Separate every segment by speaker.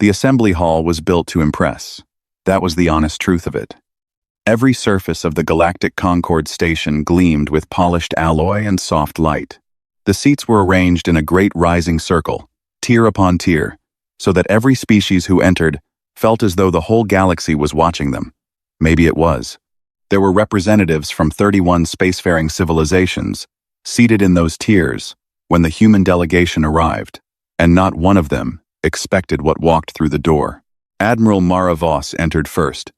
Speaker 1: The assembly hall was built to impress. That was the honest truth of it. Every surface of the Galactic Concord station gleamed with polished alloy and soft light. The seats were arranged in a great rising circle, tier upon tier, so that every species who entered felt as though the whole galaxy was watching them. Maybe it was. There were representatives from 31 spacefaring civilizations seated in those tiers when the human delegation arrived, and not one of them expected what walked through the door. Admiral Mara Voss entered first.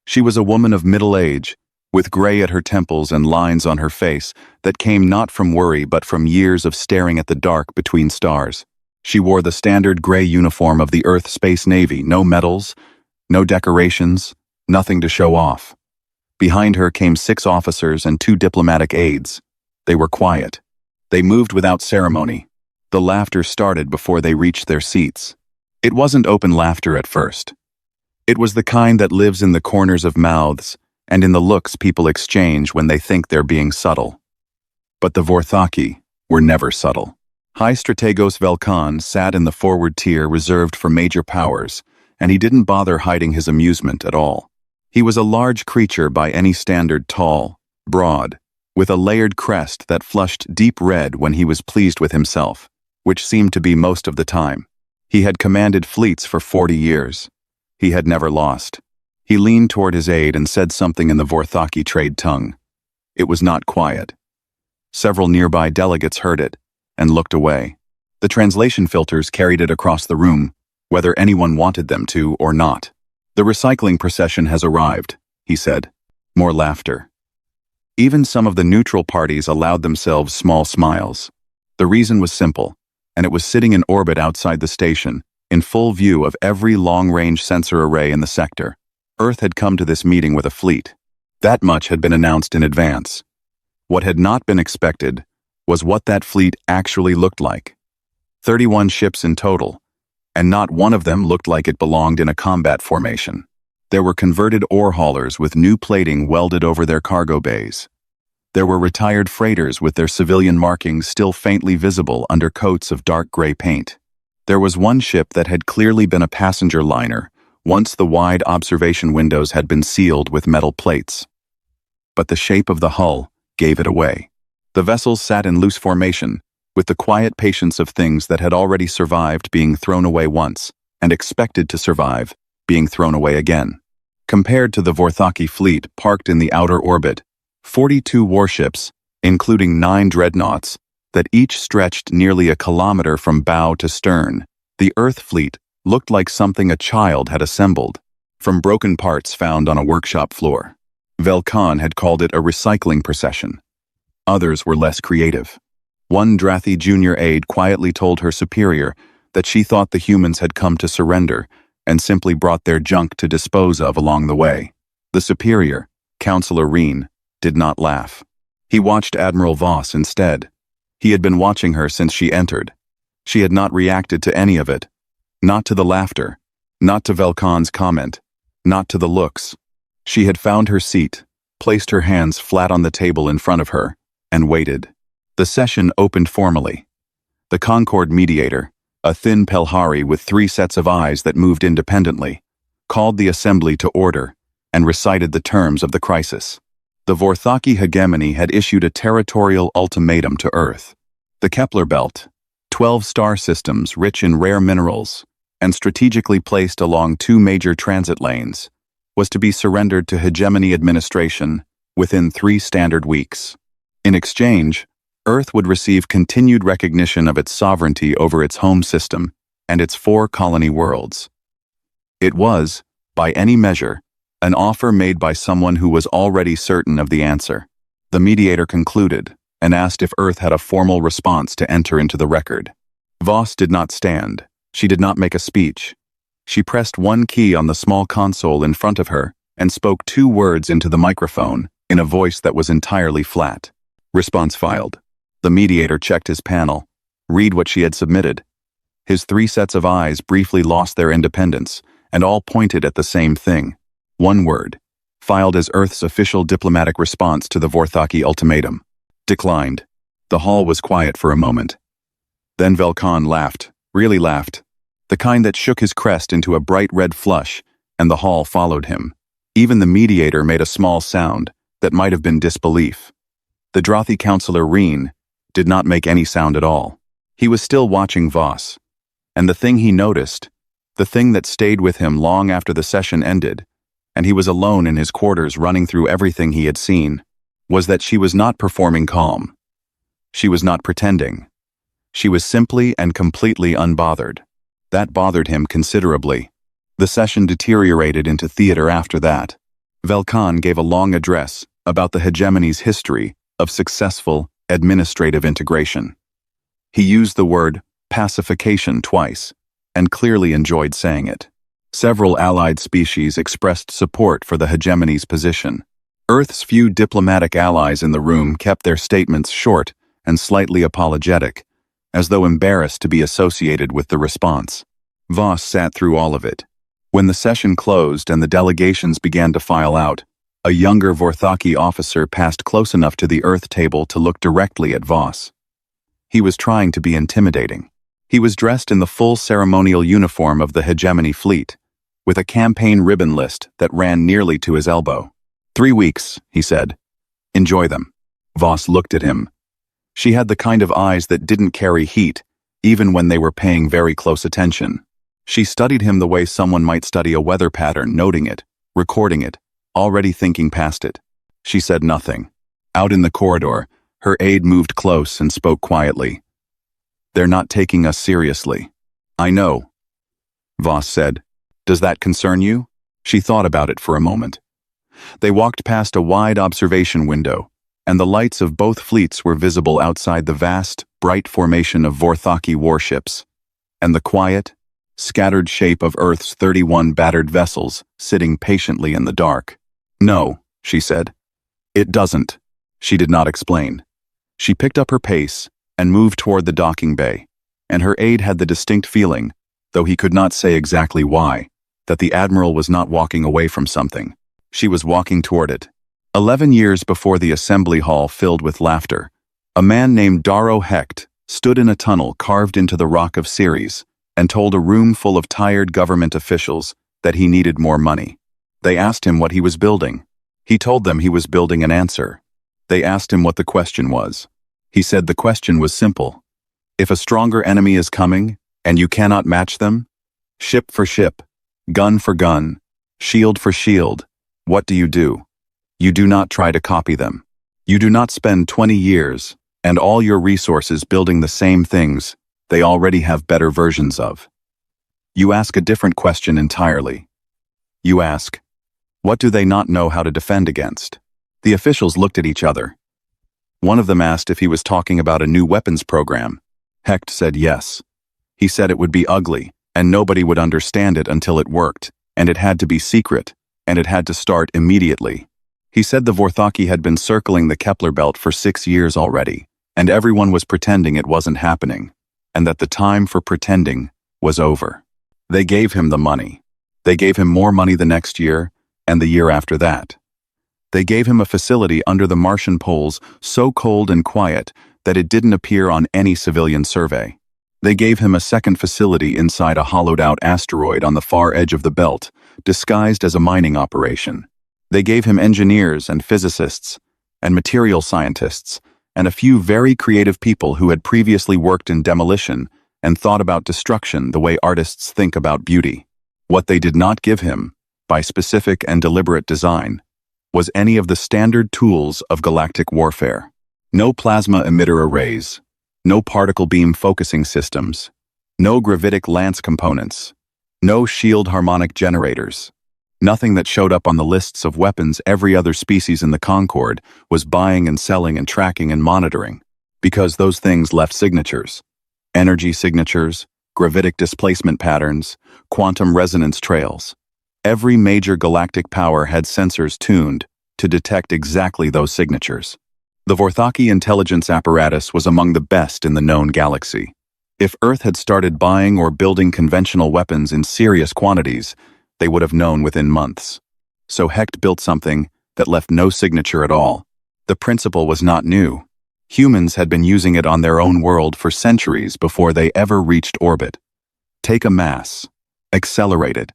Speaker 1: She was a woman of middle age, with gray at her temples and lines on her face that came not from worry but from years of staring at the dark between stars. She wore the standard gray uniform of the Earth Space Navy, no medals, no decorations, nothing to show off. Behind her came 6 officers and 2 diplomatic aides. They were quiet. They moved without ceremony. The laughter started before they reached their seats. It wasn't open laughter at first. It was the kind that lives in the corners of mouths and in the looks people exchange when they think they're being subtle. But the Vorthaki were never subtle. High Strategos Velkan sat in the forward tier reserved for major powers, and he didn't bother hiding his amusement at all. He was a large creature by any standard, tall, broad, with a layered crest that flushed deep red when he was pleased with himself, which seemed to be most of the time. He had commanded fleets for 40 years. He had never lost. He leaned toward his aide and said something in the Vorthaki trade tongue. It was not quiet. Several nearby delegates heard it and looked away. The translation filters carried it across the room, whether anyone wanted them to or not. "The recycling procession has arrived," he said. More laughter. Even some of the neutral parties allowed themselves small smiles. The reason was simple, and it was sitting in orbit outside the station, in full view of every long-range sensor array in the sector. Earth had come to this meeting with a fleet. That much had been announced in advance. What had not been expected was what that fleet actually looked like. 31 ships in total, and not one of them looked like it belonged in a combat formation. There were converted ore haulers with new plating welded over their cargo bays. There were retired freighters with their civilian markings still faintly visible under coats of dark gray paint. There was one ship that had clearly been a passenger liner once the wide observation windows had been sealed with metal plates. But the shape of the hull gave it away. The vessels sat in loose formation, with the quiet patience of things that had already survived being thrown away once, and expected to survive being thrown away again. Compared to the Vorthaki fleet parked in the outer orbit, 42 warships, including 9 dreadnoughts, that each stretched nearly a kilometer from bow to stern, the Earth fleet looked like something a child had assembled, from broken parts found on a workshop floor. Velkan had called it a recycling procession. Others were less creative. One Drathi junior aide quietly told her superior that she thought the humans had come to surrender and simply brought their junk to dispose of along the way. The superior, Counselor Reen, did not laugh. He watched Admiral Voss instead. He had been watching her since she entered. She had not reacted to any of it. Not to the laughter, not to Velkan's comment, not to the looks. She had found her seat, placed her hands flat on the table in front of her, and waited. The session opened formally. The Concord mediator, a thin Pelhari with 3 sets of eyes that moved independently, called the assembly to order and recited the terms of the crisis. The Vorthaki hegemony had issued a territorial ultimatum to Earth. The Kepler Belt, 12 star systems rich in rare minerals and strategically placed along 2 major transit lanes, was to be surrendered to hegemony administration within 3 standard weeks. In exchange, Earth would receive continued recognition of its sovereignty over its home system and its 4 colony worlds. It was, by any measure, an offer made by someone who was already certain of the answer. The mediator concluded and asked if Earth had a formal response to enter into the record. Voss did not stand. She did not make a speech. She pressed one key on the small console in front of her and spoke 2 words into the microphone in a voice that was entirely flat. Response filed. The mediator checked his panel. Read what she had submitted. His 3 sets of eyes briefly lost their independence and all pointed at the same thing. 1 word. Filed as Earth's official diplomatic response to the Vorthaki ultimatum. Declined. The hall was quiet for a moment. Then Velkan laughed, really laughed. the kind that shook his crest into a bright red flush, and the hall followed him. Even the mediator made a small sound that might have been disbelief. The Drothy counselor Reen did not make any sound at all. He was still watching Voss. And the thing he noticed, the thing that stayed with him long after the session ended, and he was alone in his quarters running through everything he had seen, was that she was not performing calm. She was not pretending. She was simply and completely unbothered. That bothered him considerably. The session deteriorated into theater after that. Velkan gave a long address about the hegemony's history of successful administrative integration. He used the word pacification twice, and clearly enjoyed saying it. Several allied species expressed support for the hegemony's position. Earth's few diplomatic allies in the room kept their statements short and slightly apologetic, as though embarrassed to be associated with the response. Voss sat through all of it. When the session closed and the delegations began to file out, a younger Vorthaki officer passed close enough to the Earth table to look directly at Voss. He was trying to be intimidating. He was dressed in the full ceremonial uniform of the hegemony fleet, with a campaign ribbon list that ran nearly to his elbow. 3 weeks, he said. Enjoy them. Voss looked at him. She had the kind of eyes that didn't carry heat, even when they were paying very close attention. She studied him the way someone might study a weather pattern, noting it, recording it, already thinking past it. She said nothing. Out in the corridor, her aide moved close and spoke quietly. They're not taking us seriously. I know, Voss said. Does that concern you? She thought about it for a moment. They walked past a wide observation window, and the lights of both fleets were visible outside the vast, bright formation of Vorthaki warships, and the quiet, scattered shape of Earth's 31 battered vessels sitting patiently in the dark. No, she said. It doesn't. She did not explain. She picked up her pace and moved toward the docking bay, and her aide had the distinct feeling, though he could not say exactly why, that the Admiral was not walking away from something. She was walking toward it. 11 years before the assembly hall filled with laughter, a man named Daro Hecht stood in a tunnel carved into the rock of Ceres and told a room full of tired government officials that he needed more money. They asked him what he was building. He told them he was building an answer. They asked him what the question was. He said the question was simple. If a stronger enemy is coming, and you cannot match them, ship for ship, gun for gun, shield for shield, what do? You do not try to copy them. You do not spend 20 years and all your resources building the same things they already have better versions of. You ask a different question entirely. You ask, what do they not know how to defend against? The officials looked at each other. One of them asked if he was talking about a new weapons program. Hecht said yes. He said it would be ugly, and nobody would understand it until it worked, and it had to be secret, and it had to start immediately. He said the Vorthaki had been circling the Kepler belt for 6 years already, and everyone was pretending it wasn't happening, and that the time for pretending was over. They gave him the money. They gave him more money the next year, and the year after that. They gave him a facility under the Martian poles so cold and quiet that it didn't appear on any civilian survey. They gave him a second facility inside a hollowed-out asteroid on the far edge of the belt, disguised as a mining operation. They gave him engineers and physicists and material scientists and a few very creative people who had previously worked in demolition and thought about destruction the way artists think about beauty. What they did not give him, by specific and deliberate design, was any of the standard tools of galactic warfare. No plasma emitter arrays, no particle beam focusing systems, no gravitic lance components, no shield harmonic generators. Nothing that showed up on the lists of weapons every other species in the Concord was buying and selling and tracking and monitoring, because those things left signatures. Energy signatures, gravitic displacement patterns, quantum resonance trails. Every major galactic power had sensors tuned to detect exactly those signatures. The Vorthaki intelligence apparatus was among the best in the known galaxy. If Earth had started buying or building conventional weapons in serious quantities, they would have known within months. So Hecht built something that left no signature at all. The principle was not new. Humans had been using it on their own world for centuries before they ever reached orbit. Take a mass. Accelerate it.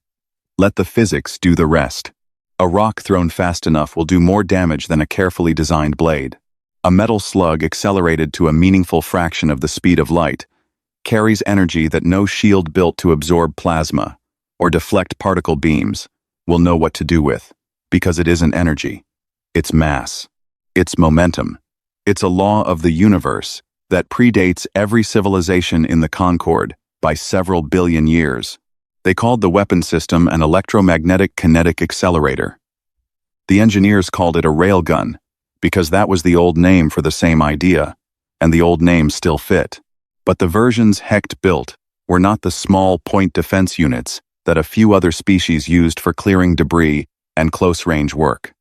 Speaker 1: Let the physics do the rest. A rock thrown fast enough will do more damage than a carefully designed blade. A metal slug accelerated to a meaningful fraction of the speed of light carries energy that no shield built to absorb plasma or deflect particle beams will know what to do with, because it isn't energy. It's mass. It's momentum. It's a law of the universe that predates every civilization in the Concord by several billion years. They called the weapon system an electromagnetic kinetic accelerator. The engineers called it a railgun, because that was the old name for the same idea, and the old name still fit. But the versions Hecht built were not the small point defense units that a few other species used for clearing debris and close-range work.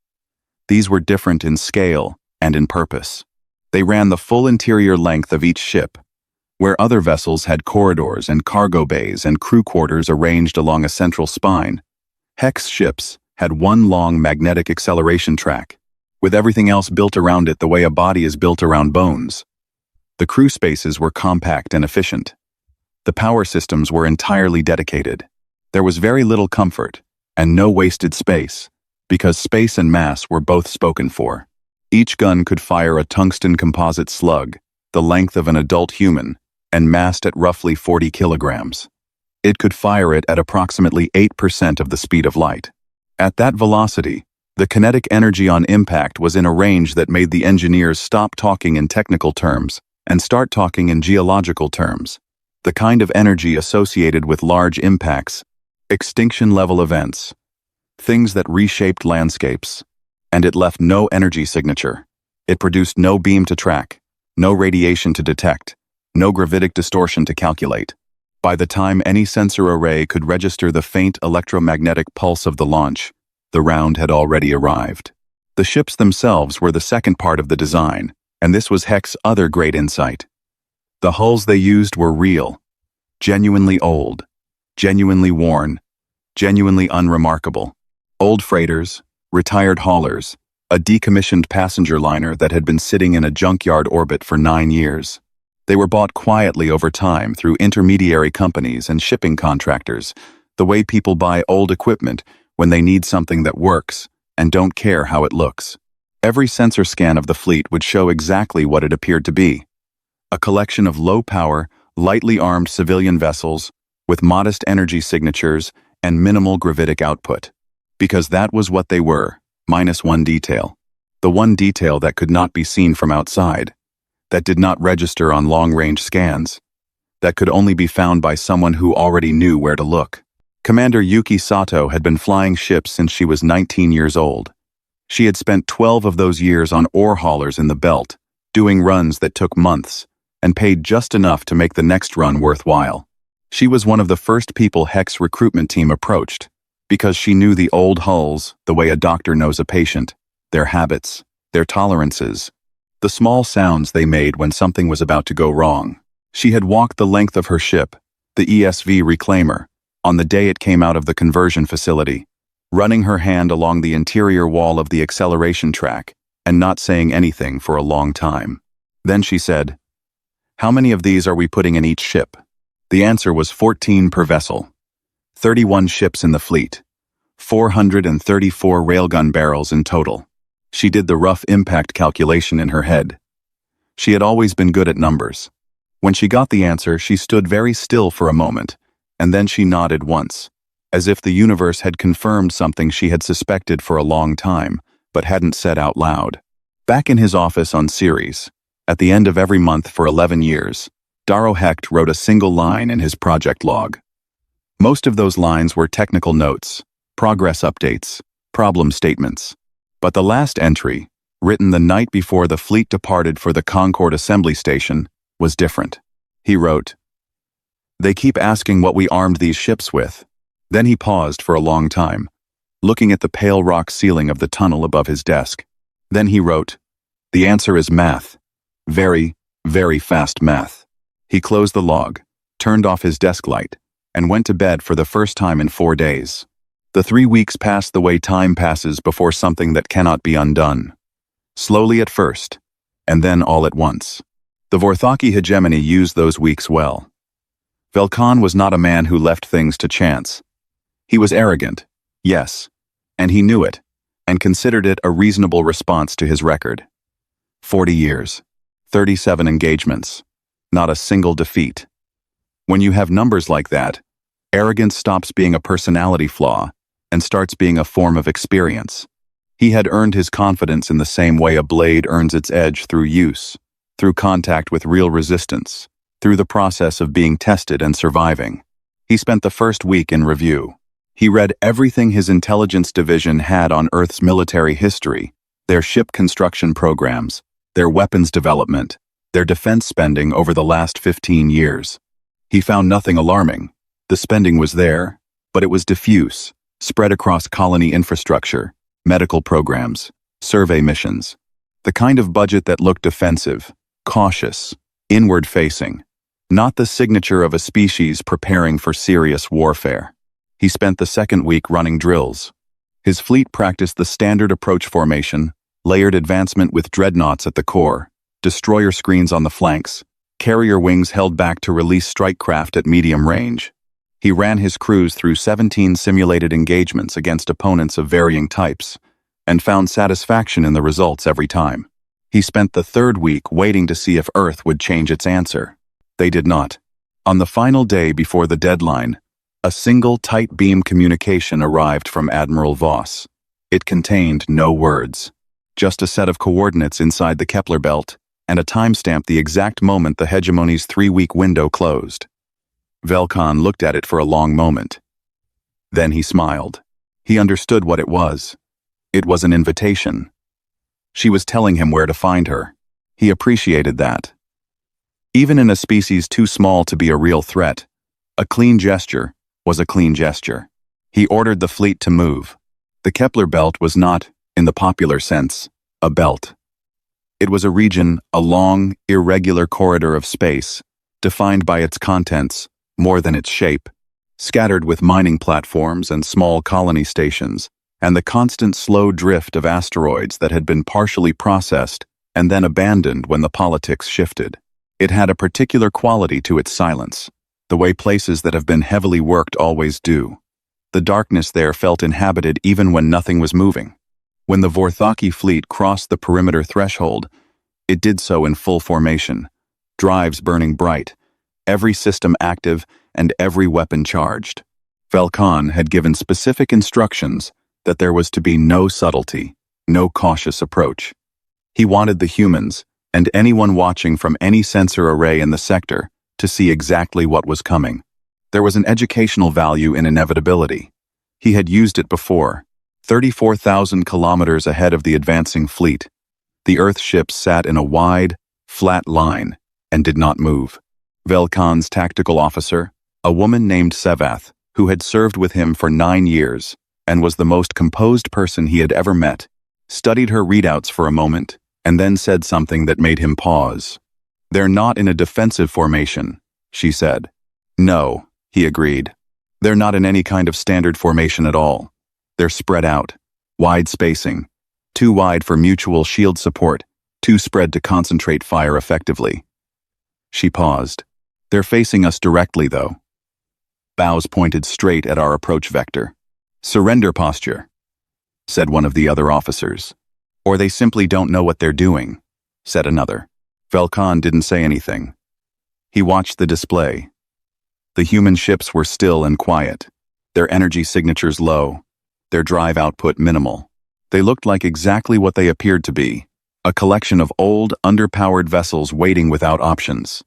Speaker 1: These were different in scale and in purpose. They ran the full interior length of each ship, where other vessels had corridors and cargo bays and crew quarters arranged along a central spine. Hecht's ships had one long magnetic acceleration track, with everything else built around it the way a body is built around bones. The crew spaces were compact and efficient. The power systems were entirely dedicated. There was very little comfort, and no wasted space, because space and mass were both spoken for. Each gun could fire a tungsten composite slug, the length of an adult human, and massed at roughly 40 kilograms. It could fire it at approximately 8% of the speed of light. At that velocity, the kinetic energy on impact was in a range that made the engineers stop talking in technical terms and start talking in geological terms, the kind of energy associated with large impacts, extinction-level events, things that reshaped landscapes. And it left no energy signature. It produced no beam to track, no radiation to detect, no gravitic distortion to calculate. By the time any sensor array could register the faint electromagnetic pulse of the launch, the round had already arrived. The ships themselves were the second part of the design, and this was Hecht's other great insight. The hulls they used were real, genuinely old, genuinely worn, genuinely unremarkable. Old freighters, retired haulers, a decommissioned passenger liner that had been sitting in a junkyard orbit for 9 years. They were bought quietly over time through intermediary companies and shipping contractors, the way people buy old equipment when they need something that works and don't care how it looks. Every sensor scan of the fleet would show exactly what it appeared to be: a collection of low-power, lightly armed civilian vessels with modest energy signatures and minimal gravitic output. Because that was what they were, minus one detail. The one detail that could not be seen from outside, that did not register on long-range scans, that could only be found by someone who already knew where to look. Commander Yuki Sato had been flying ships since she was 19 years old. She had spent 12 of those years on ore haulers in the belt, doing runs that took months, and paid just enough to make the next run worthwhile. She was one of the first people Hecht's recruitment team approached, because she knew the old hulls the way a doctor knows a patient, their habits, their tolerances, the small sounds they made when something was about to go wrong. She had walked the length of her ship, the ESV Reclaimer, on the day it came out of the conversion facility, running her hand along the interior wall of the acceleration track and not saying anything for a long time. Then she said, "How many of these are we putting in each ship?" The answer was 14 per vessel. 31 ships in the fleet, 434 railgun barrels in total. She did the rough impact calculation in her head. She had always been good at numbers. When she got the answer, she stood very still for a moment, and then she nodded once, as if the universe had confirmed something she had suspected for a long time, but hadn't said out loud. Back in his office on Ceres, at the end of every month for 11 years, Daro Hecht wrote a single line in his project log. Most of those lines were technical notes, progress updates, problem statements. But the last entry, written the night before the fleet departed for the Concord Assembly Station, was different. He wrote, "They keep asking what we armed these ships with." Then he paused for a long time, looking at the pale rock ceiling of the tunnel above his desk. Then he wrote, "The answer is math. Very, very fast math." He closed the log, turned off his desk light, and went to bed for the first time in 4 days. The 3 weeks passed the way time passes before something that cannot be undone. Slowly at first, and then all at once. The Vorthaki hegemony used those weeks well. Velkan was not a man who left things to chance. He was arrogant, yes, and he knew it, and considered it a reasonable response to his record. 40 years, 37 engagements, not a single defeat. When you have numbers like that, arrogance stops being a personality flaw and starts being a form of experience. He had earned his confidence in the same way a blade earns its edge through use, through contact with real resistance, through the process of being tested and surviving. He spent the first week in review. He read everything his intelligence division had on Earth's military history, their ship construction programs, their weapons development, their defense spending over the last 15 years. He found nothing alarming. The spending was there, but it was diffuse, spread across colony infrastructure, medical programs, survey missions. The kind of budget that looked defensive, cautious, inward-facing, not the signature of a species preparing for serious warfare. He spent the second week running drills. His fleet practiced the standard approach formation, layered advancement with dreadnoughts at the core, destroyer screens on the flanks, carrier wings held back to release strike craft at medium range. He ran his crews through 17 simulated engagements against opponents of varying types, and found satisfaction in the results every time. He spent the third week waiting to see if Earth would change its answer. They did not. On the final day before the deadline, a single tight beam communication arrived from Admiral Voss. It contained no words, just a set of coordinates inside the Kepler belt, and a timestamp the exact moment the hegemony's 3-week window closed. Velkan looked at it for a long moment. Then he smiled. He understood what it was. It was an invitation. She was telling him where to find her. He appreciated that. Even in a species too small to be a real threat, a clean gesture was a clean gesture. He ordered the fleet to move. The Kepler belt was not, in the popular sense, a belt. It was a region, a long, irregular corridor of space, defined by its contents more than its shape, scattered with mining platforms and small colony stations, and the constant slow drift of asteroids that had been partially processed and then abandoned when the politics shifted. It had a particular quality to its silence, the way places that have been heavily worked always do. The darkness there felt inhabited even when nothing was moving. When the Vorthaki fleet crossed the perimeter threshold, it did so in full formation, drives burning bright, every system active and every weapon charged. Velkan had given specific instructions that there was to be no subtlety, no cautious approach. He wanted the humans, and anyone watching from any sensor array in the sector, to see exactly what was coming. There was an educational value in inevitability. He had used it before, 34,000 kilometers ahead of the advancing fleet. The Earth ships sat in a wide, flat line and did not move. Velkan's tactical officer, a woman named Sevath, who had served with him for 9 years and was the most composed person he had ever met, studied her readouts for a moment and then said something that made him pause. "They're not in a defensive formation," she said. "No," he agreed. "They're not in any kind of standard formation at all. They're spread out, wide spacing, too wide for mutual shield support, too spread to concentrate fire effectively." She paused. "They're facing us directly, though." Bows pointed straight at our approach vector. "Surrender posture," said one of the other officers. "Or they simply don't know what they're doing," said another. Velkan didn't say anything. He watched the display. The human ships were still and quiet, their energy signatures low, their drive output minimal. They looked like exactly what they appeared to be, a collection of old, underpowered vessels waiting without options.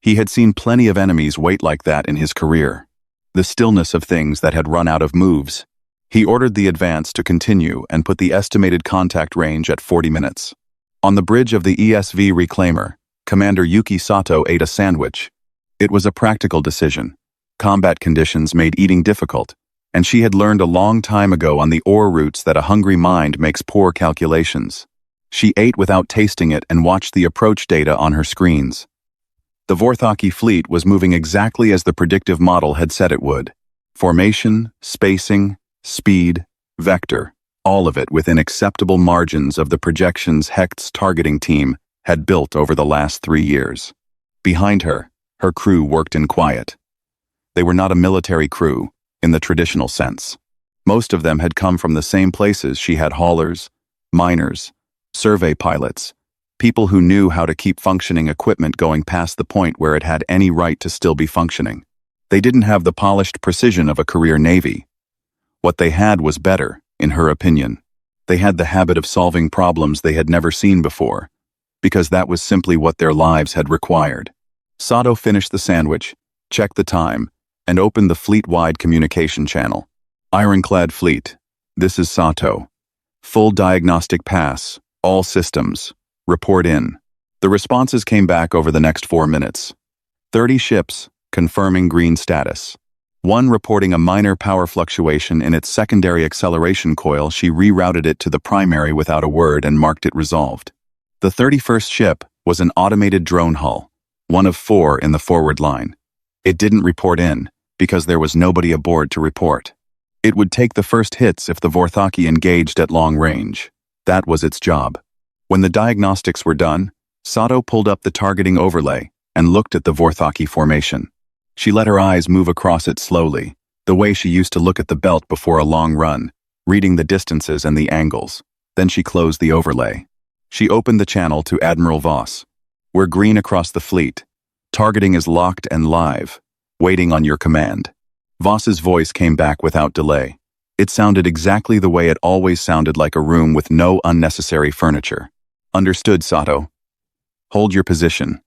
Speaker 1: He had seen plenty of enemies wait like that in his career, the stillness of things that had run out of moves. He ordered the advance to continue and put the estimated contact range at 40 minutes. On the bridge of the ESV reclaimer, Commander Yuki Sato ate a sandwich. It was a practical decision. Combat conditions made eating difficult, and she had learned a long time ago on the ore routes that a hungry mind makes poor calculations. She ate without tasting it and watched the approach data on her screens. The Vorthaki fleet was moving exactly as the predictive model had said it would. Formation, spacing, speed, vector, all of it within acceptable margins of the projections Hecht's targeting team had built over the last 3 years. Behind her, Her crew worked in quiet. They were not a military crew, in the traditional sense. Most of them had come from the same places she had: haulers, miners, survey pilots, people who knew how to keep functioning equipment going past the point where it had any right to still be functioning. They didn't have the polished precision of a career navy. What they had was better, in her opinion. They had the habit of solving problems they had never seen before, because that was simply what their lives had required. Sato finished the sandwich, checked the time, and opened the fleet-wide communication channel. Ironclad Fleet, this is Sato. Full diagnostic pass, all systems. Report in. The responses came back over the next 4 minutes. 30 ships, confirming green status. One reporting a minor power fluctuation in its secondary acceleration coil. She rerouted it to the primary without a word and marked it resolved. The 31st ship was an automated drone hull, one of 4 in the forward line. It didn't report in, because there was nobody aboard to report. It would take the first hits if the Vorthaki engaged at long range. That was its job. When the diagnostics were done, Sato pulled up the targeting overlay and looked at the Vorthaki formation. She let her eyes move across it slowly, the way she used to look at the belt before a long run, reading the distances and the angles. Then she closed the overlay. She opened the channel to Admiral Voss. We're green across the fleet. Targeting is locked and live, waiting on your command. Voss's voice came back without delay. It sounded exactly the way it always sounded, like a room with no unnecessary furniture. Understood, Sato. Hold your position.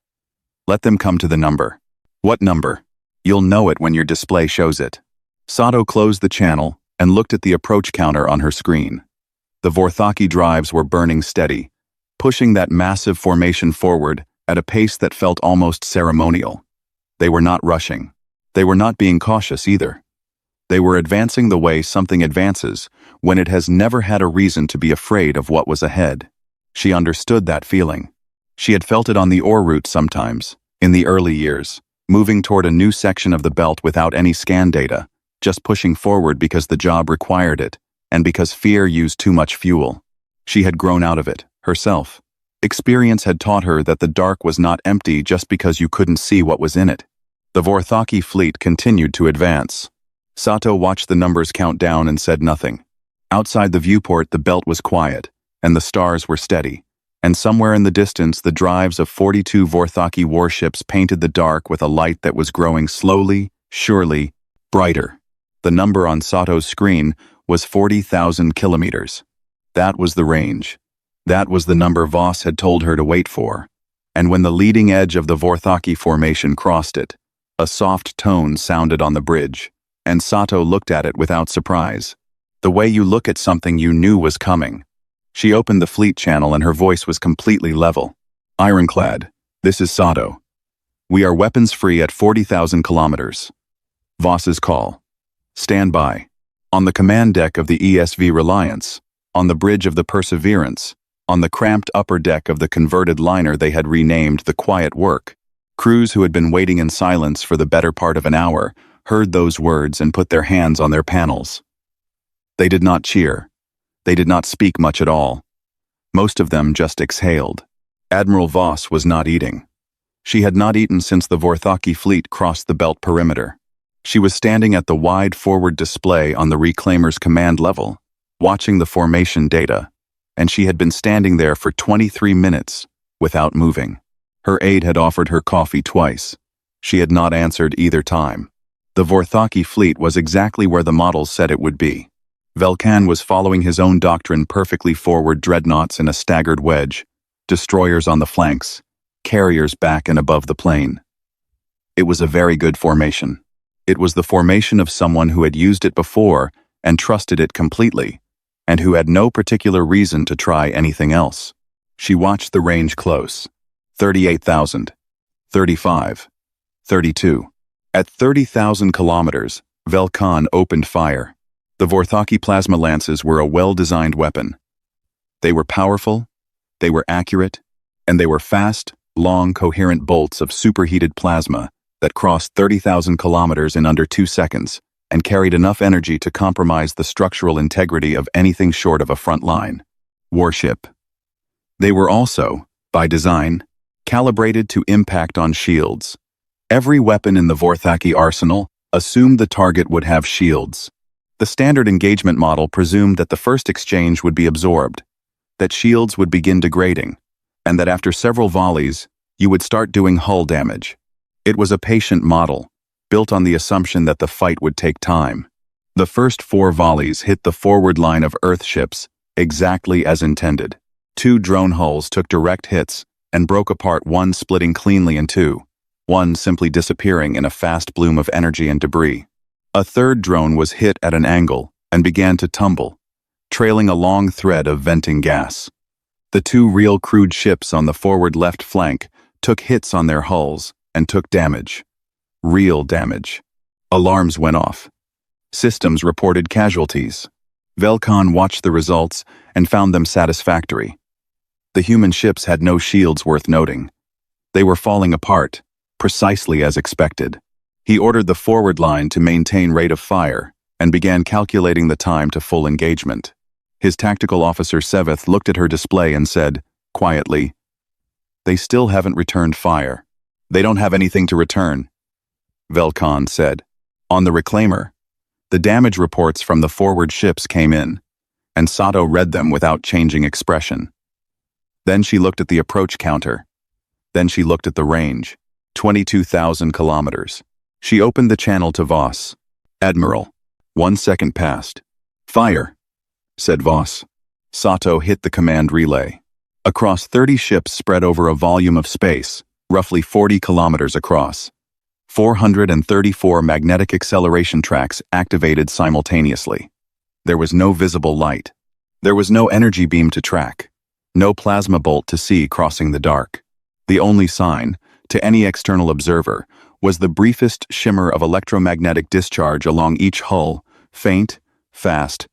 Speaker 1: Let them come to the number. What number? You'll know it when your display shows it. Sato closed the channel and looked at the approach counter on her screen. The Vorthaki drives were burning steady, pushing that massive formation forward at a pace that felt almost ceremonial. They were not rushing. They were not being cautious either. They were advancing the way something advances when it has never had a reason to be afraid of what was ahead. She understood that feeling. She had felt it on the ore route sometimes, in the early years, moving toward a new section of the belt without any scan data, just pushing forward because the job required it, and because fear used too much fuel. She had grown out of it, herself. Experience had taught her that the dark was not empty just because you couldn't see what was in it. The Vorthaki fleet continued to advance. Sato watched the numbers count down and said nothing. Outside the viewport, the belt was quiet, and the stars were steady. And somewhere in the distance, the drives of 42 Vorthaki warships painted the dark with a light that was growing slowly, surely, brighter. The number on Sato's screen was 40,000 kilometers. That was the range. That was the number Voss had told her to wait for. And when the leading edge of the Vorthaki formation crossed it, a soft tone sounded on the bridge, and Sato looked at it without surprise. The way you look at something you knew was coming. She opened the fleet channel and her voice was completely level. Ironclad, this is Sato. We are weapons-free at 40,000 kilometers. Voss's call. Stand by. On the command deck of the ESV Reliance, on the bridge of the Perseverance, on the cramped upper deck of the converted liner they had renamed the Quiet Work, crews who had been waiting in silence for the better part of an hour heard those words and put their hands on their panels. They did not cheer. They did not speak much at all. Most of them just exhaled. Admiral Voss was not eating. She had not eaten since the Vorthaki fleet crossed the belt perimeter. She was standing at the wide forward display on the Reclaimer's command level, watching the formation data, and she had been standing there for 23 minutes without moving. Her aide had offered her coffee twice. She had not answered either time. The Vorthaki fleet was exactly where the models said it would be. Velkan was following his own doctrine perfectly: forward dreadnoughts in a staggered wedge, destroyers on the flanks, carriers back and above the plane. It was a very good formation. It was the formation of someone who had used it before and trusted it completely, and who had no particular reason to try anything else. She watched the range close. 38,000. 35. 32. At 30,000 kilometers, Velkan opened fire. The Vorthaki plasma lances were a well-designed weapon. They were powerful, they were accurate, and they were fast, long, coherent bolts of superheated plasma that crossed 30,000 kilometers in under 2 seconds and carried enough energy to compromise the structural integrity of anything short of a front line warship. They were also, by design, calibrated to impact on shields. Every weapon in the Vorthaki arsenal assumed the target would have shields. The standard engagement model presumed that the first exchange would be absorbed, that shields would begin degrading, and that after several volleys, you would start doing hull damage. It was a patient model, built on the assumption that the fight would take time. The first 4 volleys hit the forward line of Earth ships exactly as intended. 2 drone hulls took direct hits and broke apart, one splitting cleanly in 2, one simply disappearing in a fast bloom of energy and debris. A third drone was hit at an angle and began to tumble, trailing a long thread of venting gas. The 2 real crewed ships on the forward left flank took hits on their hulls and took damage. Real damage. Alarms went off. Systems reported casualties. Velkan watched the results and found them satisfactory. The human ships had no shields worth noting. They were falling apart, precisely as expected. He ordered the forward line to maintain rate of fire and began calculating the time to full engagement. His tactical officer Seveth looked at her display and said, quietly, "They still haven't returned fire. They don't have anything to return," Velkan said. On the reclaimer, the damage reports from the forward ships came in, and Sato read them without changing expression. Then she looked at the approach counter. Then she looked at the range, 22,000 kilometers. She opened the channel to Voss. "Admiral." 1 second passed. "Fire," said Voss. Sato hit the command relay. Across 30 ships spread over a volume of space, roughly 40 kilometers across. 434 magnetic acceleration tracks activated simultaneously. There was no visible light. There was no energy beam to track. No plasma bolt to see crossing the dark. The only sign, to any external observer, was the briefest shimmer of electromagnetic discharge along each hull, faint, fast,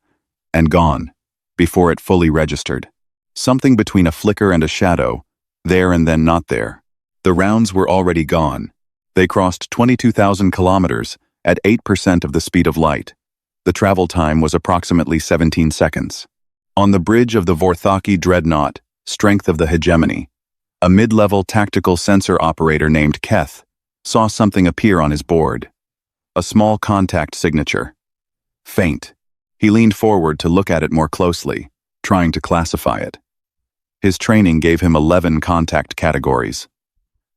Speaker 1: and gone, before it fully registered. Something between a flicker and a shadow, there and then not there. The rounds were already gone. They crossed 22,000 kilometers at 8% of the speed of light. The travel time was approximately 17 seconds. On the bridge of the Vorthaki dreadnought, Strength of the Hegemony, a mid-level tactical sensor operator named Keth saw something appear on his board. A small contact signature. Faint. He leaned forward to look at it more closely, trying to classify it. His training gave him 11 contact categories.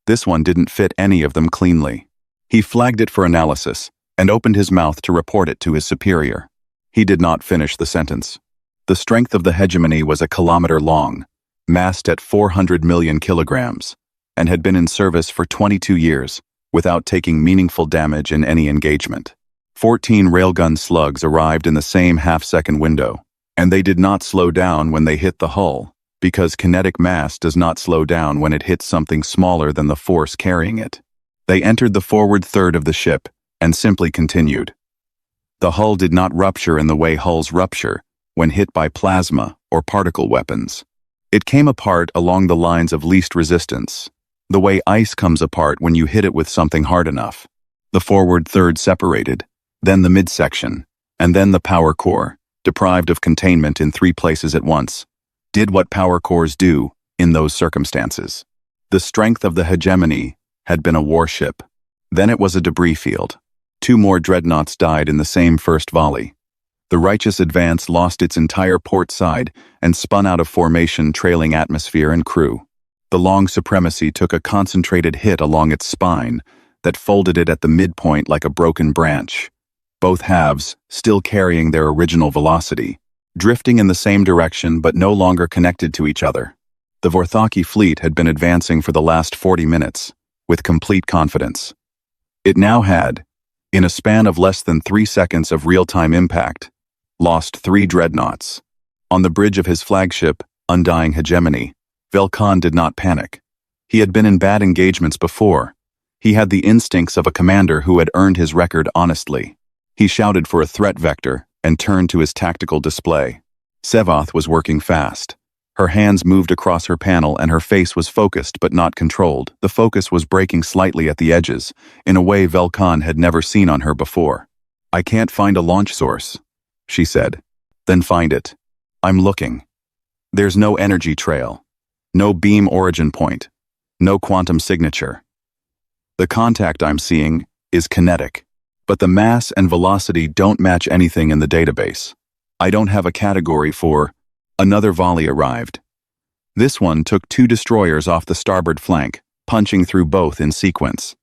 Speaker 1: This one didn't fit any of them cleanly. He flagged it for analysis and opened his mouth to report it to his superior. He did not finish the sentence. The Strength of the Hegemony was a kilometer long, massed at 400 million kilograms, and had been in service for 22 years without taking meaningful damage in any engagement. 14 railgun slugs arrived in the same half-second window, and they did not slow down when they hit the hull, because kinetic mass does not slow down when it hits something smaller than the force carrying it. They entered the forward third of the ship and simply continued. The hull did not rupture in the way hulls rupture when hit by plasma or particle weapons. It came apart along the lines of least resistance, the way ice comes apart when you hit it with something hard enough. The forward third separated, then the midsection, and then the power core, deprived of containment in 3 places at once, did what power cores do in those circumstances. The Strength of the Hegemony had been a warship. Then it was a debris field. 2 more dreadnoughts died in the same first volley. The Righteous Advance lost its entire port side and spun out of formation, trailing atmosphere and crew. The Long Supremacy took a concentrated hit along its spine that folded it at the midpoint like a broken branch. Both halves, still carrying their original velocity, drifting in the same direction but no longer connected to each other. The Vorthaki fleet had been advancing for the last 40 minutes, with complete confidence. It now had, in a span of less than 3 seconds of real-time impact, lost 3 dreadnoughts. On the bridge of his flagship, Undying Hegemony, Velkan did not panic. He had been in bad engagements before. He had the instincts of a commander who had earned his record honestly. He shouted for a threat vector and turned to his tactical display. Sevath was working fast. Her hands moved across her panel and her face was focused but not controlled. The focus was breaking slightly at the edges, in a way Velkan had never seen on her before. "I can't find a launch source," she said. "Then find it. I'm looking. There's no energy trail. No beam origin point. No quantum signature." The contact I'm seeing is kinetic, but the mass and velocity don't match anything in the database. I don't have a category for. Another volley arrived. This one took 2 destroyers off the starboard flank, punching through both in sequence.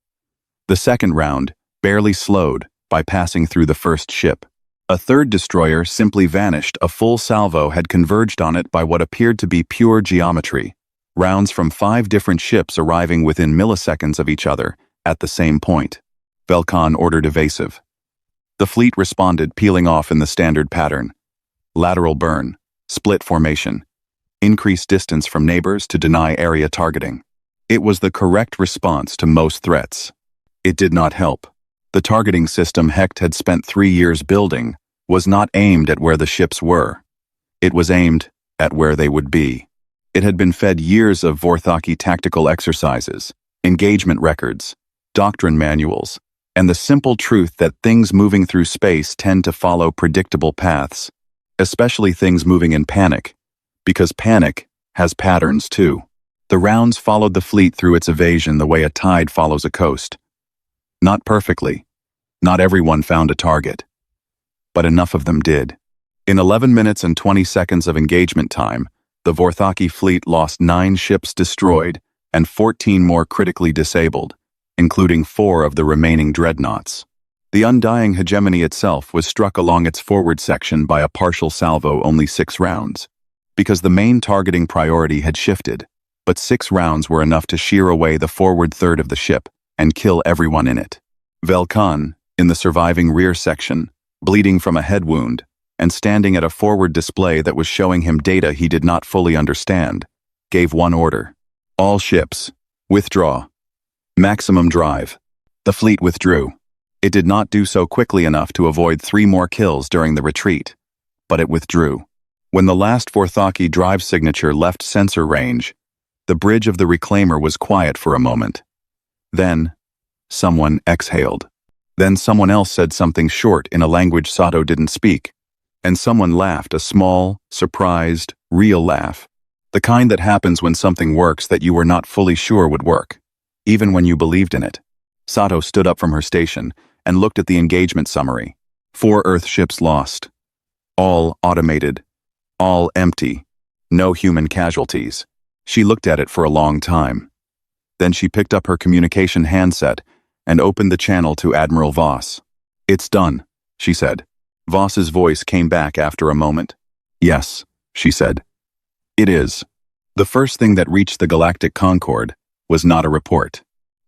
Speaker 1: The second round barely slowed by passing through the first ship. A third destroyer simply vanished. A full salvo had converged on it by what appeared to be pure geometry. Rounds from 5 different ships arriving within milliseconds of each other at the same point. Velkan ordered evasive. The fleet responded, peeling off in the standard pattern. Lateral burn, split formation, increase distance from neighbors to deny area targeting. It was the correct response to most threats. It did not help. The targeting system Hecht had spent 3 years building was not aimed at where the ships were. It was aimed at where they would be. It had been fed years of Vorthaki tactical exercises, engagement records, doctrine manuals, and the simple truth that things moving through space tend to follow predictable paths, especially things moving in panic, because panic has patterns too. The rounds followed the fleet through its evasion the way a tide follows a coast. Not perfectly. Not everyone found a target. But enough of them did. In 11 minutes and 20 seconds of engagement time, the Vorthaki fleet lost 9 ships destroyed and 14 more critically disabled, including 4 of the remaining dreadnoughts. The undying hegemony itself was struck along its forward section by a partial salvo only 6 rounds, because the main targeting priority had shifted, but 6 rounds were enough to shear away the forward third of the ship and kill everyone in it. Velkan, in the surviving rear section, bleeding from a head wound, and standing at a forward display that was showing him data he did not fully understand, gave one order. All ships, withdraw. Maximum drive. The fleet withdrew. It did not do so quickly enough to avoid 3 more kills during the retreat, but it withdrew. When the last Vorthaki drive signature left sensor range, the bridge of the reclaimer was quiet for a moment. Then, someone exhaled. Then someone else said something short in a language Sato didn't speak, and someone laughed, a small, surprised, real laugh. The kind that happens when something works that you were not fully sure would work, even when you believed in it. Sato stood up from her station and looked at the engagement summary. 4 Earth ships lost. All automated. All empty. No human casualties. She looked at it for a long time. Then she picked up her communication handset and opened the channel to Admiral Voss. "It's done," she said. Voss's voice came back after a moment. "Yes," she said. "It is." The first thing that reached the Galactic Concorde was not a report.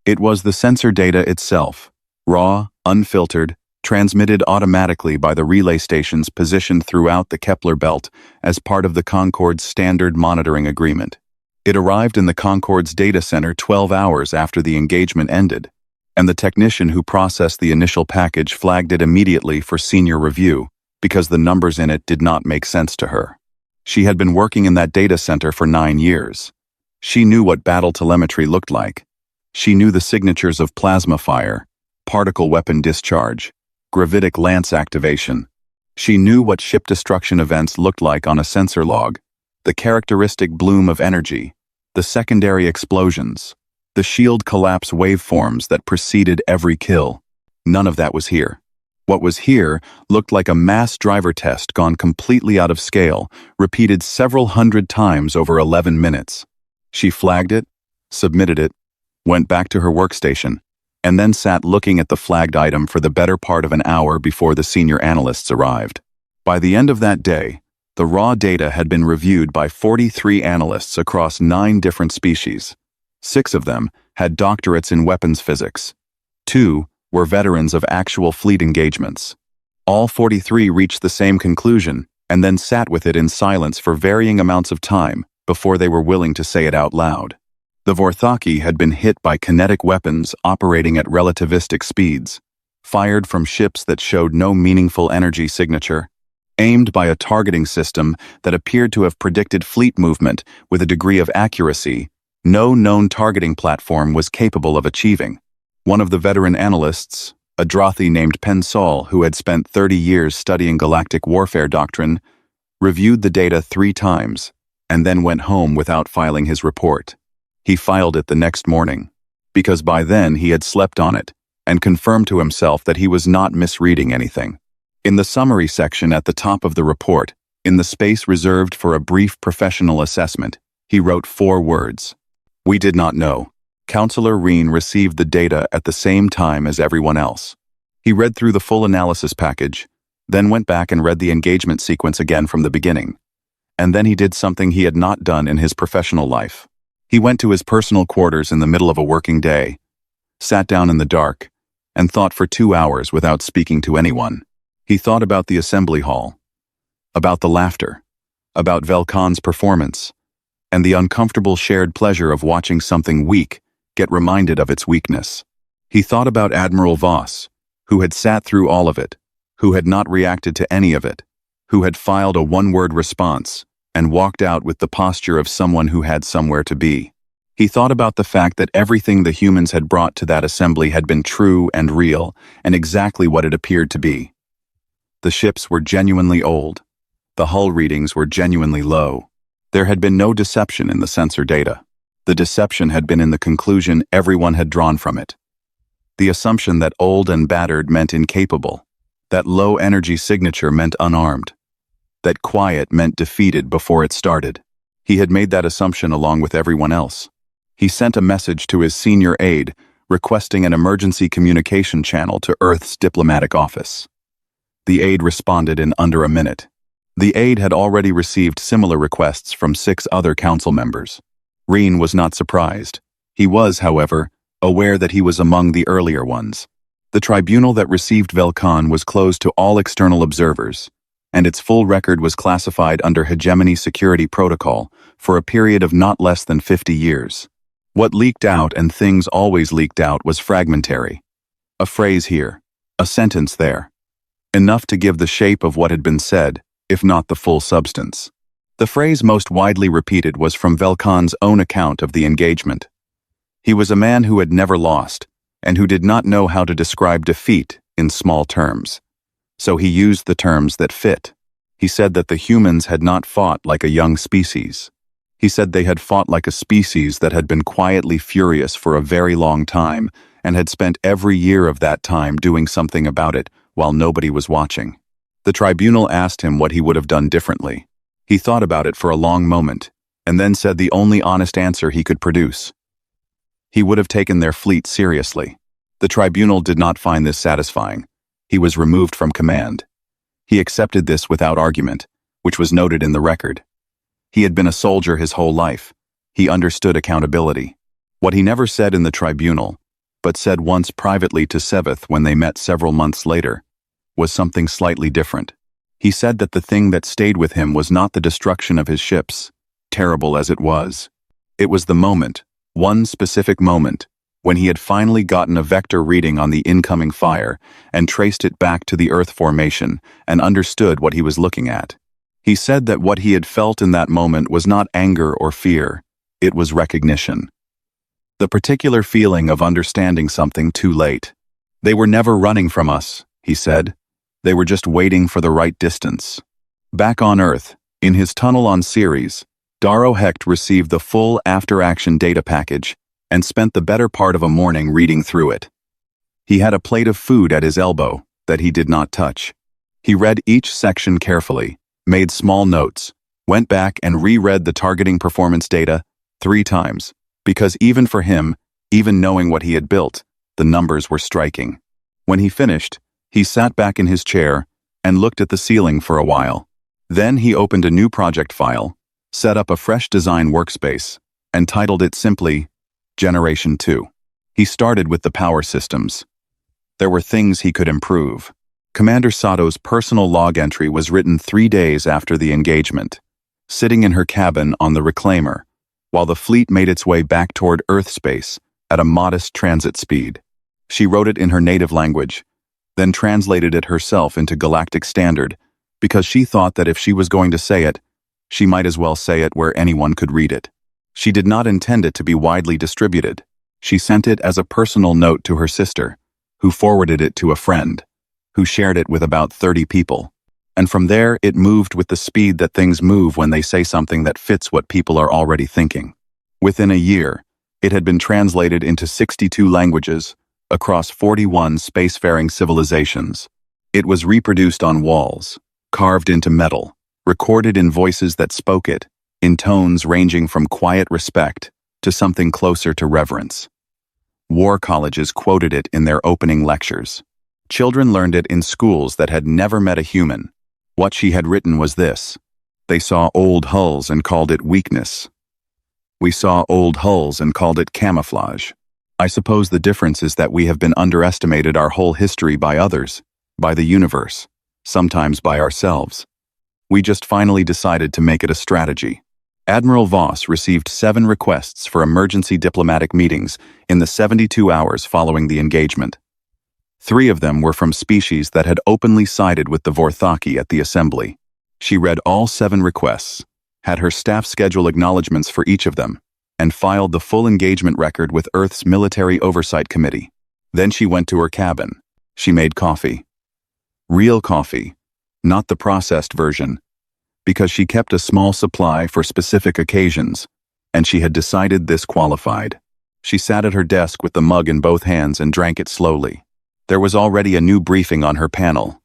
Speaker 1: It was the sensor data itself, raw, unfiltered, transmitted automatically by the relay stations positioned throughout the Kepler belt as part of the Concorde's standard monitoring agreement. It arrived in the Concorde's data center 12 hours after the engagement ended, and the technician who processed the initial package flagged it immediately for senior review because the numbers in it did not make sense to her. She had been working in that data center for 9 years. She knew what battle telemetry looked like. She knew the signatures of plasma fire, particle weapon discharge, gravitic lance activation. She knew what ship destruction events looked like on a sensor log, the characteristic bloom of energy, the secondary explosions, the shield collapse waveforms that preceded every kill. None of that was here. What was here looked like a mass driver test gone completely out of scale, repeated several hundred times over 11 minutes. She flagged it, submitted it, went back to her workstation, and then sat looking at the flagged item for the better part of an hour before the senior analysts arrived. By the end of that day, the raw data had been reviewed by 43 analysts across 9 different species. 6 of them had doctorates in weapons physics. 2 were veterans of actual fleet engagements. All 43 reached the same conclusion and then sat with it in silence for varying amounts of time before they were willing to say it out loud. The Vorthaki had been hit by kinetic weapons operating at relativistic speeds, fired from ships that showed no meaningful energy signature, aimed by a targeting system that appeared to have predicted fleet movement with a degree of accuracy no known targeting platform was capable of achieving. One of the veteran analysts, a Drothi named Pensol who had spent 30 years studying galactic warfare doctrine, reviewed the data 3 times and then went home without filing his report. He filed it the next morning. because by then he had slept on it and confirmed to himself that he was not misreading anything. In the summary section at the top of the report, in the space reserved for a brief professional assessment, he wrote 4 words. We did not know. Counselor Reen received the data at the same time as everyone else. He read through the full analysis package, then went back and read the engagement sequence again from the beginning. And then he did something he had not done in his professional life. He went to his personal quarters in the middle of a working day, sat down in the dark, and thought for 2 hours without speaking to anyone. He thought about the assembly hall, about the laughter, about Velkan's performance, and the uncomfortable shared pleasure of watching something weak get reminded of its weakness. He thought about Admiral Voss, who had sat through all of it, who had not reacted to any of it, who had filed a one-word response and walked out with the posture of someone who had somewhere to be. He thought about the fact that everything the humans had brought to that assembly had been true and real and exactly what it appeared to be. The ships were genuinely old. The hull readings were genuinely low. There had been no deception in the sensor data. The deception had been in the conclusion everyone had drawn from it. The assumption that old and battered meant incapable, that low energy signature meant unarmed, that quiet meant defeated before it started. He had made that assumption along with everyone else. He sent a message to his senior aide requesting an emergency communication channel to Earth's diplomatic office. The aide responded in under a minute. The aide had already received similar requests from 6 other council members. Reen was not surprised. He was, however, aware that he was among the earlier ones. The tribunal that received Velkan was closed to all external observers, and its full record was classified under Hegemony Security Protocol for a period of not less than 50 years. What leaked out, and things always leaked out, was fragmentary. A phrase here, a sentence there. Enough to give the shape of what had been said, if not the full substance. The phrase most widely repeated was from Velkan's own account of the engagement. He was a man who had never lost, and who did not know how to describe defeat in small terms. So he used the terms that fit. He said that the humans had not fought like a young species. He said they had fought like a species that had been quietly furious for a very long time and had spent every year of that time doing something about it while nobody was watching. The tribunal asked him what he would have done differently. He thought about it for a long moment, and then said the only honest answer he could produce. He would have taken their fleet seriously. The tribunal did not find this satisfying. He was removed from command. He accepted this without argument, which was noted in the record. He had been a soldier his whole life. He understood accountability. What he never said in the tribunal, but said once privately to Seveth when they met several months later, was something slightly different. He said that the thing that stayed with him was not the destruction of his ships, terrible as it was. It was the moment, one specific moment, when he had finally gotten a vector reading on the incoming fire and traced it back to the Earth formation and understood what he was looking at. He said that what he had felt in that moment was not anger or fear, it was recognition. The particular feeling of understanding something too late. They were never running from us, he said. They were just waiting for the right distance. Back on Earth, in his tunnel on Ceres, Daro Hecht received the full after-action data package and spent the better part of a morning reading through it. He had a plate of food at his elbow that he did not touch. He read each section carefully, made small notes, went back and reread the targeting performance data 3 times, because even for him, even knowing what he had built, the numbers were striking. When he finished, he sat back in his chair and looked at the ceiling for a while. Then he opened a new project file, set up a fresh design workspace, and titled it simply Generation 2. He started with the power systems. There were things he could improve. Commander Sato's personal log entry was written 3 days after the engagement, sitting in her cabin on the reclaimer, while the fleet made its way back toward Earth space at a modest transit speed. She wrote it in her native language, then translated it herself into Galactic Standard, because she thought that if she was going to say it, she might as well say it where anyone could read it. She did not intend it to be widely distributed. She sent it as a personal note to her sister, who forwarded it to a friend, who shared it with about 30 people. And from there, it moved with the speed that things move when they say something that fits what people are already thinking. Within a year, It had been translated into 62 languages, across 41 spacefaring civilizations. It was reproduced on walls, carved into metal, recorded in voices that spoke it, in tones ranging from quiet respect to something closer to reverence. War colleges quoted it in their opening lectures. Children learned it in schools that had never met a human. What she had written was this: "They saw old hulls and called it weakness. We saw old hulls and called it camouflage. I suppose the difference is that we have been underestimated our whole history by others, by the universe, sometimes by ourselves. We just finally decided to make it a strategy." Admiral Voss received 7 requests for emergency diplomatic meetings in the 72 hours following the engagement. 3 of them were from species that had openly sided with the Vorthaki at the assembly. She read all 7 requests, had her staff schedule acknowledgments for each of them, and filed the full engagement record with Earth's Military Oversight Committee. Then she went to her cabin. She made coffee. Real coffee, not the processed version, because she kept a small supply for specific occasions, and she had decided this qualified. She sat at her desk with the mug in both hands and drank it slowly. There was already a new briefing on her panel.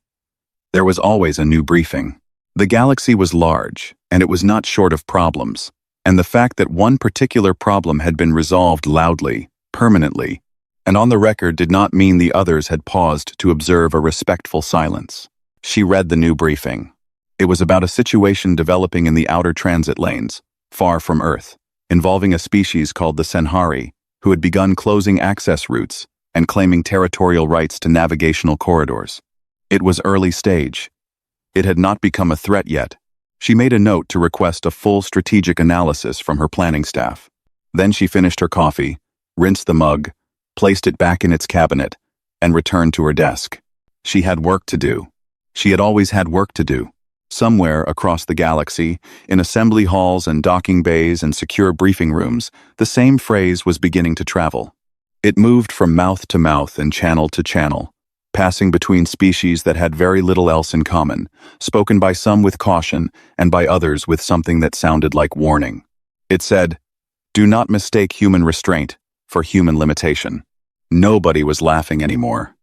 Speaker 1: There was always a new briefing. The galaxy was large, and it was not short of problems, and the fact that one particular problem had been resolved loudly, permanently, and on the record did not mean the others had paused to observe a respectful silence. She read the new briefing. It was about a situation developing in the outer transit lanes, far from Earth, involving a species called the Senhari, who had begun closing access routes and claiming territorial rights to navigational corridors. It was early stage. It had not become a threat yet. She made a note to request a full strategic analysis from her planning staff. Then she finished her coffee, rinsed the mug, placed it back in its cabinet, and returned to her desk. She had work to do. She had always had work to do. Somewhere across the galaxy, in assembly halls and docking bays and secure briefing rooms, the same phrase was beginning to travel. It moved from mouth to mouth and channel to channel, passing between species that had very little else in common, spoken by some with caution and by others with something that sounded like warning. It said, "Do not mistake human restraint for human limitation." Nobody was laughing anymore.